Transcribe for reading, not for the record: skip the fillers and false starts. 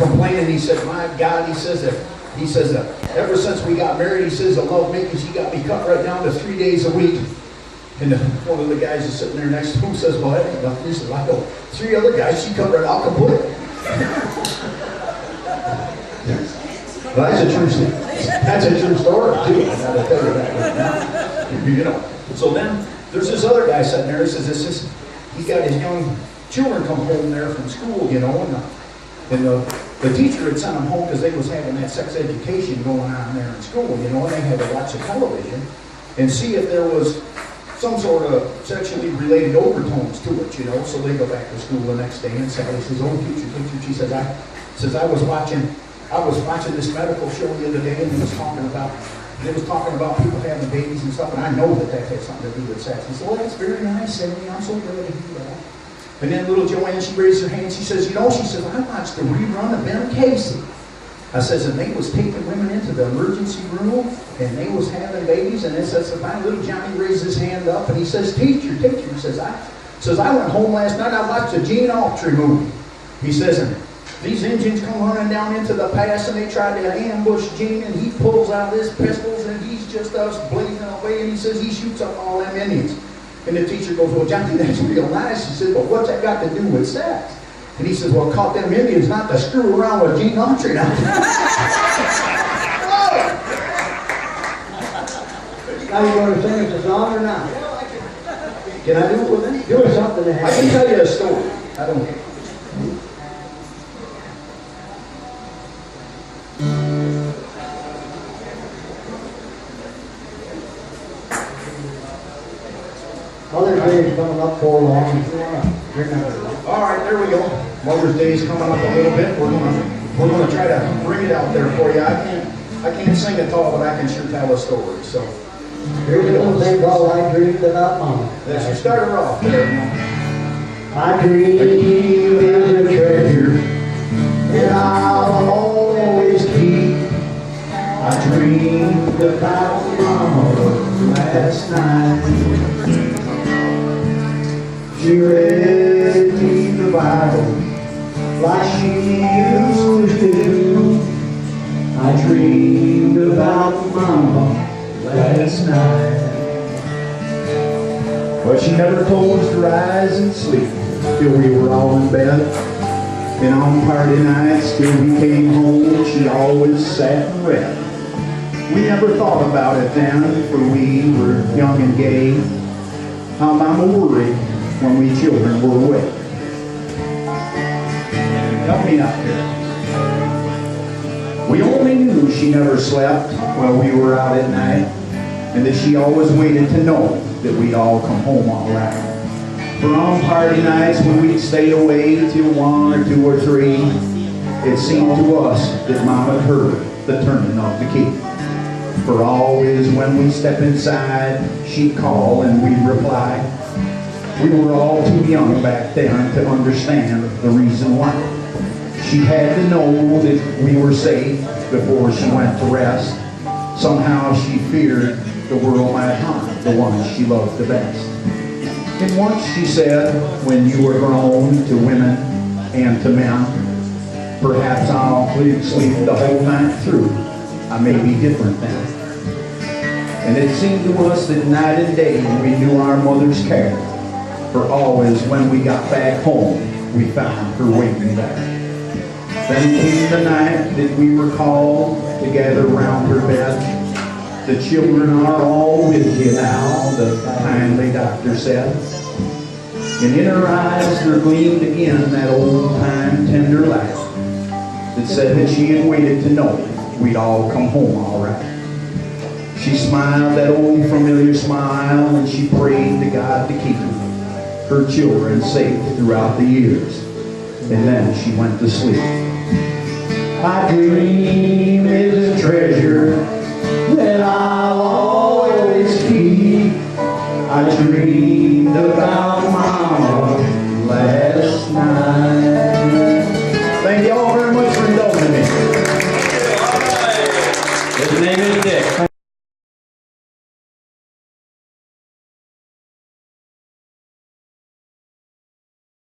complaining. He said, my God, he says that ever since we got married, he says, the love making, she got me cut right down to 3 days a week. And one of the guys is sitting there next to him says, well, that ain't nothing. He says, I know 3 other guys, she cut right out kaput. Well, that's a true story. That's a true story, too. I gotta tell you that right now. You know. So then, there's this other guy sitting there. He says, he got his young children come home there from school, you know, and the teacher had sent them home because they was having that sex education going on there in school, you know, and they had to watch the television and see if there was some sort of sexually related overtones to it, you know. So they go back to school the next day and Sally says, oh, teacher, she says, I was watching this medical show the other day and it was talking about people having babies and stuff, and I know that had something to do with sex. He said, well, that's very nice, Sandy. I'm so glad to hear that. And then little Joanne, she raised her hand. She says, you know, she says, I watched the rerun of Ben Casey. I says, and they was taking women into the emergency room, and they was having babies, and it says, finally little Johnny raised his hand up, and he says, teacher, he says, I went home last night, I watched a Gene Autry movie. He says, and these Indians come running down into the pass, and they tried to ambush Gene, and he pulls out his pistols, and he's just us blazing away, and he says, he shoots up all them Indians. And the teacher goes, well, Johnny, that's real nice. She said, but what's that got to do with sex? And he says, well, it caught them Indians not to screw around with Gene Autry now. Now you going to sing us a song or not? Can I do it with him? Do something to have. I can tell you a story. I don't care. Mother's Day is coming up for long. All right, there we go. Mother's Day is coming up a little bit. We're gonna try to bring it out there for you. I can't sing it all, but I can sure tell a story. So Here we go. Thing called I Dreamed About Mama. let's just start her off there. My dream is a treasure that I'll always keep. I dreamed about Mama last night. She read me the Bible like she used to do. I dreamed about Mama last night. Well, she never closed her eyes and sleep till we were all in bed. And on party nights till we came home, she always sat and read. We never thought about it then, for we were young and gay. How Mama worried when we children were away. Help me out here. We only knew she never slept while we were out at night, and that she always waited to know that we'd all come home all right. For on party nights when we'd stay away till 1 or 2 or 3, it seemed to us that Mama heard the turning of the key. For always when we step inside, she'd call and we'd reply. We were all too young back then to understand the reason why. She had to know that we were safe before she went to rest. Somehow she feared the world might harm the ones she loved the best. And once she said, when you are grown to women and to men, perhaps I'll sleep the whole night through. I may be different then. And it seemed to us that night and day we knew our mother's care. For always when we got back home, we found her waiting there. Then came the night that we were called to gather round her bed. The children are all with you now, the kindly doctor said. And in her eyes there gleamed again that old-time tender light that said that she had waited to know we'd all come home all right. She smiled that old familiar smile, and she prayed to God to keep her children safe throughout the years. And then she went to sleep. My dream is a treasure that I'll always keep. I dream